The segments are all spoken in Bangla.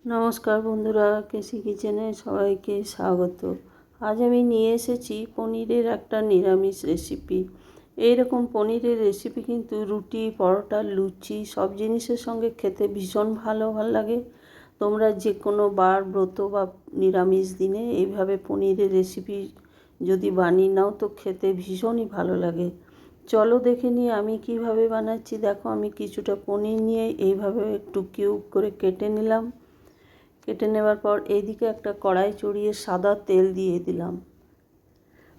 নমস্কার বন্ধুরা, কেসি কিচেনে সবাইকে স্বাগত। আজ আমি নিয়ে এসেছি পনিরের একটা নিরামিষ রেসিপি। এইরকম পনিরের রেসিপি কিন্তু রুটি, পরোটা, লুচি সব জিনিসের সঙ্গে খেতে ভীষণ ভালো লাগে। তোমরা যে কোনো বার, ব্রত বা নিরামিষ দিনে এইভাবে পনিরের রেসিপি যদি বানিয়ে নাও তো খেতে ভীষণই ভালো লাগে। চলো দেখে নিই আমি কিভাবে বানাচ্ছি। দেখো, আমি কিছুটা পনির নিয়ে এইভাবে একটু কিউব করে কেটে নিলাম। কেটে নেওয়ার পর এইদিকে একটা কড়াই চড়িয়ে সাদা তেল দিয়ে দিলাম।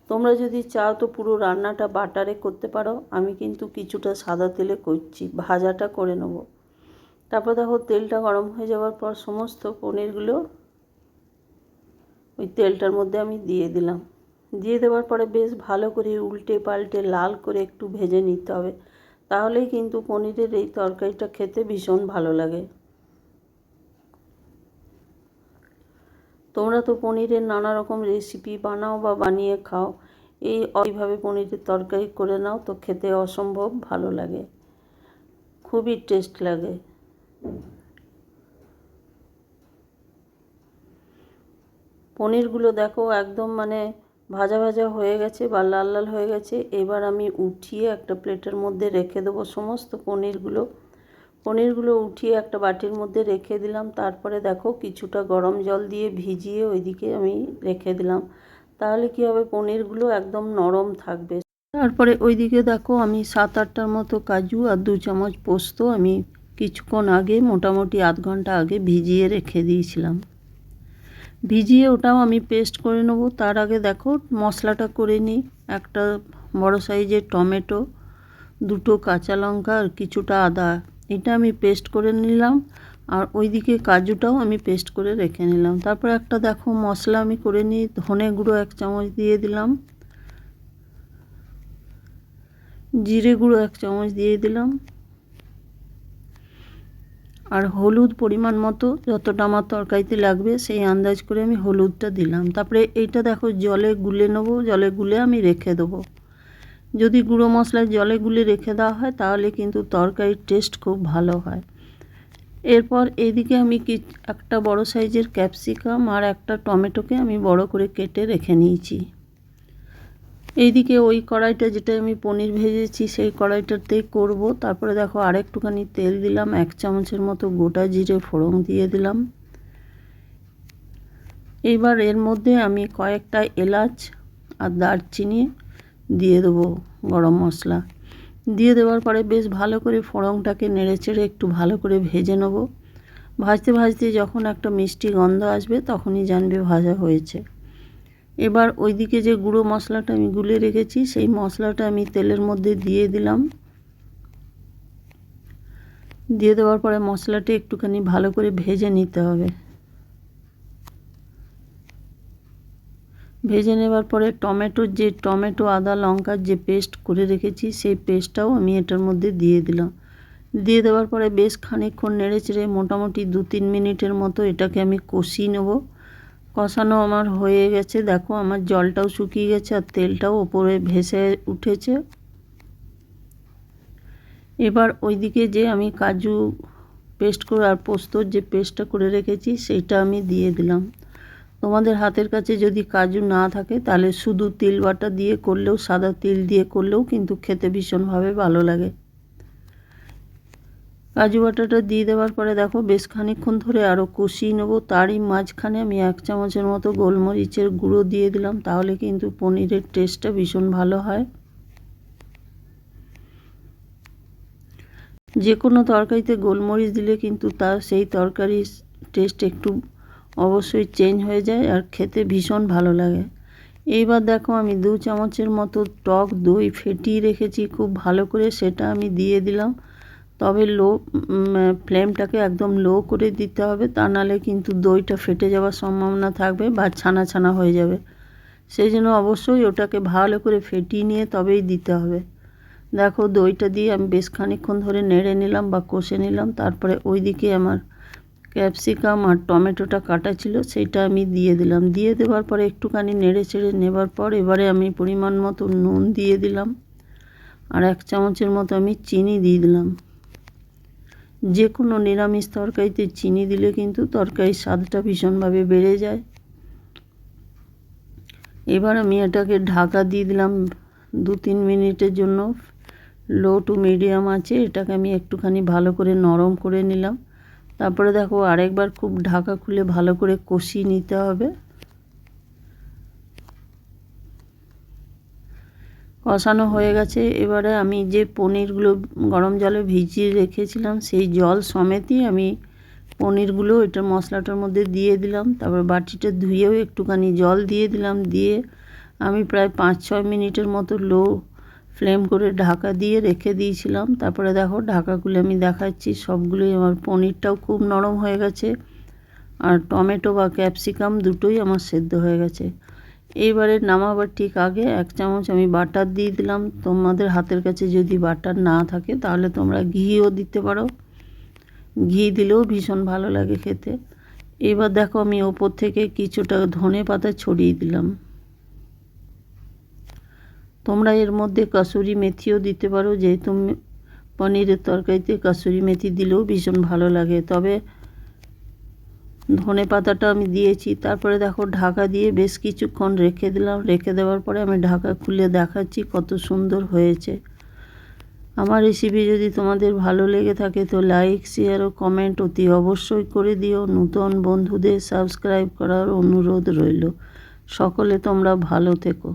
তোমরা যদি চাও তো পুরো রান্নাটা বাটারে করতে পারো, আমি কিন্তু কিছুটা সাদা তেলে করছি, ভাজাটা করে নেব। তারপর দেখো, তেলটা গরম হয়ে যাওয়ার পর সমস্ত পনিরগুলো ওই তেলটার মধ্যে আমি দিয়ে দিলাম। দিয়ে দেওয়ার পরে বেশ ভালো করে উল্টে পাল্টে লাল করে একটু ভেজে নিতে হবে, তাহলেই কিন্তু পনিরের এই তরকারিটা খেতে ভীষণ ভালো লাগে। তোমরা তো পনিরের নানা রকম রেসিপি বানাও বা বানিয়ে খাও, এইভাবে পনিরের তরকারি করে নাও তো খেতে অসম্ভব ভালো লাগে, খুবই টেস্ট লাগে। পনিরগুলো দেখো একদম ভাজা ভাজা হয়ে গেছে বা লাল লাল হয়ে গেছে। এবার আমি উঠিয়ে একটা প্লেটের মধ্যে রেখে দেবো সমস্ত পনিরগুলো উঠিয়ে একটা বাটির মধ্যে রেখে দিলাম। তারপরে দেখো, কিছুটা গরম জল দিয়ে ভিজিয়ে ওইদিকে আমি রেখে দিলাম, তাহলে কি হবে, পনিরগুলো একদম নরম থাকবে। তারপরে ওইদিকে দেখো, আমি 7-8টার মতো কাজু আর 2 চামচ পোস্ত আমি কিছুক্ষণ আগে, মোটামুটি আধ ঘন্টা আগে ভিজিয়ে রেখে দিয়েছিলাম। ভিজিয়ে ওটাও আমি পেস্ট করে নেব। তার আগে দেখো মশলাটা করে নিই। একটা বড় সাইজের টমেটো, 2টো কাঁচা লঙ্কা আর কিছুটা আদা, এটা আমি পেস্ট করে নিলাম। আর ওইদিকে কাজুটাও আমি পেস্ট করে রেখে নিলাম। তারপর একটা দেখো মশলা আমি করে নিই। ধনে গুঁড়ো 1 চামচ দিয়ে দিলাম, জিরে গুঁড়ো 1 চামচ দিয়ে দিলাম, আর হলুদ পরিমাণ মতো, যতটা আমার তরকারিতে লাগবে সেই আন্দাজ করে আমি হলুদটা দিলাম। তারপরে এইটা দেখো জলে গুলে নেবো, জলে গুলে আমি রেখে দেবো। যদি গুঁড়ো মশলা জলে গুলে রেখে দেওয়া হয় তাহলে কিন্তু তরকারির টেস্ট খুব ভালো হয়। এরপর এইদিকে আমি একটা বড় সাইজের ক্যাপসিকাম আর একটা টমেটোকে আমি বড় করে কেটে রেখে নিয়েছি। এইদিকে ওই কড়াইটা, যেটা আমি পনির ভেজেছি সেই কড়াইটাতেই করব। তারপরে দেখো আরেকটুখানি তেল দিলাম, 1 চামচের মতো গোটা জিরে ফোড়ন দিয়ে দিলাম। এইবার এর মধ্যে আমি কয়েকটা এলাচ আর দারচিনি দিয়ে দেবো, গরম মশলা দিয়ে দেওয়ার পরে বেশ ভালো করে ফোড়নটাকে নেড়েচেড়ে একটু ভালো করে ভেজে নেব। ভাজতে ভাজতে যখন একটা মিষ্টি গন্ধ আসবে তখনই জানবে ভাজা হয়েছে। এবার ওইদিকে যে গুঁড়ো মশলাটা আমি গুলে রেখেছি সেই মশলাটা আমি তেলের মধ্যে দিয়ে দিলাম। দিয়ে দেওয়ার পরে মশলাটা একটুখানি ভালো করে ভেজে নিতে হবে। ভেজে নেবার পরে টমেটো আদা লঙ্কার যে পেস্ট করে রেখেছি সেই পেস্টটাও আমি এটার মধ্যে দিয়ে দিলাম। দিয়ে দেওয়ার পরে বেশ খানিকক্ষণ নেড়েচেড়ে মোটামুটি 2-3 মিনিটের মতো এটাকে আমি কষিয়ে নেব। কষানো আমার হয়ে গেছে, দেখো আমার জলটাও শুকিয়ে গেছে আর তেলটাও ওপরে ভেসে উঠেছে। এবার ওইদিকে যে আমি কাজু পেস্ট করে আর পোস্তর যে পেস্টটা করে রেখেছি সেইটা আমি দিয়ে দিলাম। তোমাদের হাতের কাছে যদি কাজু না থাকে তাহলে শুধু তিল বাটা দিয়ে করলেও, সাদা তিল দিয়ে করলেও কিন্তু খেতে ভীষণভাবে ভালো লাগে। কাজু বাটাটা দিয়ে দেওয়ার পরে দেখো বেশ খানিকক্ষণ ধরে আরও কষিয়ে নেব। তারই মাঝখানে আমি 1 চামচের মতো গোলমরিচের গুঁড়ো দিয়ে দিলাম, তাহলে কিন্তু পনিরের টেস্টটা ভীষণ ভালো হয়। যে কোনো তরকারিতে গোলমরিচ দিলে কিন্তু সেই তরকারির টেস্ট একটু অবশ্যই চেঞ্জ হয়ে যায় আর খেতে ভীষণ ভালো লাগে। এইবার দেখো আমি 2 চামচের মতো টক দই ফেটিয়ে রেখেছি খুব ভালো করে, সেটা আমি দিয়ে দিলাম। তবে ফ্লেমটাকে একদম লো করে দিতে হবে, তা নাহলে কিন্তু দইটা ফেটে যাওয়ার সম্ভাবনা থাকবে বা ছানা ছানা হয়ে যাবে। সেই জন্য অবশ্যই ওটাকে ভালো করে ফেটিয়ে নিয়ে তবেই দিতে হবে। দেখো দইটা দিয়ে আমি বেশ খানিকক্ষণ ধরে নেড়ে নিলাম বা কষে নিলাম। তারপরে ওইদিকে আমার ক্যাপসিকাম আর টমেটোটা কাটা ছিল সেটা আমি দিয়ে দিলাম। দিয়ে দেওয়ার পরে একটুখানি নেড়ে চেড়ে নেবার পর এবারে আমি পরিমাণ মতো নুন দিয়ে দিলাম আর 1 চামচের মতো আমি চিনি দিয়ে দিলাম। যে কোনো নিরামিষ তরকারিতে চিনি দিলে কিন্তু তরকারির স্বাদটা ভীষণভাবে বেড়ে যায়। এবার আমি এটাকে ঢাকা দিয়ে দিলাম 2-3 মিনিটের জন্য। লো টু মিডিয়াম আছে, এটাকে আমি একটুখানি ভালো করে নরম করে নিলাম। তারপরে দেখো আরেকবার খুব ঢাকা খুলে ভালো করে কষিয়ে নিতে হবে। কষানো হয়ে গেছে। এবারে আমি যে পনিরগুলো গরম জলে ভিজিয়ে রেখেছিলাম সেই জল সমেতই আমি পনিরগুলো এটার মশলাটার মধ্যে দিয়ে দিলাম। তারপর বাটিটা ধুয়েও একটুখানি জল দিয়ে দিলাম। দিয়ে আমি প্রায় 5-6 মিনিটের মতো লো ফ্লেম করে ঢাকা দিয়ে রেখে দিয়েছিলাম। তারপরে দেখো ঢাকা খুলে আমি দেখাচ্ছি, সবগুলোই আমার পনিরটাও খুব নরম হয়ে গেছে আর টমেটো বা ক্যাপসিকাম দুটোই আমার সেদ্ধ হয়ে গেছে। এইবারে নামাবার ঠিক আগে 1 চামচ আমি বাটার দিয়ে দিলাম। তোমাদের হাতের কাছে যদি বাটার না থাকে তাহলে তোমরা ঘিও দিতে পারো, ঘি দিলেও ভীষণ ভালো লাগে খেতে। এবার দেখো আমি ওপর থেকে কিছুটা ধনে পাতা ছড়িয়ে দিলাম। তোমরা এর মধ্যে কাসুরি মেথিও দিতে পারো, যেহেতু পনিরের তরকারিতে কাসুরি মেথি দিলেও ভীষণ ভালো লাগে, তবে ধনে পাতাটা আমি দিয়েছি। তারপরে দেখো ঢাকা দিয়ে বেশ কিছুক্ষণ রেখে দিলাম। রেখে দেওয়ার পরে আমি ঢাকা খুলে দেখাচ্ছি কত সুন্দর হয়েছে। আমার রেসিপি যদি তোমাদের ভালো লেগে থাকে তো লাইক, শেয়ার ও কমেন্ট অতি অবশ্যই করে দিও। নতুন বন্ধুদের সাবস্ক্রাইব করার অনুরোধ রইল। সকলে তোমরা ভালো থেকো।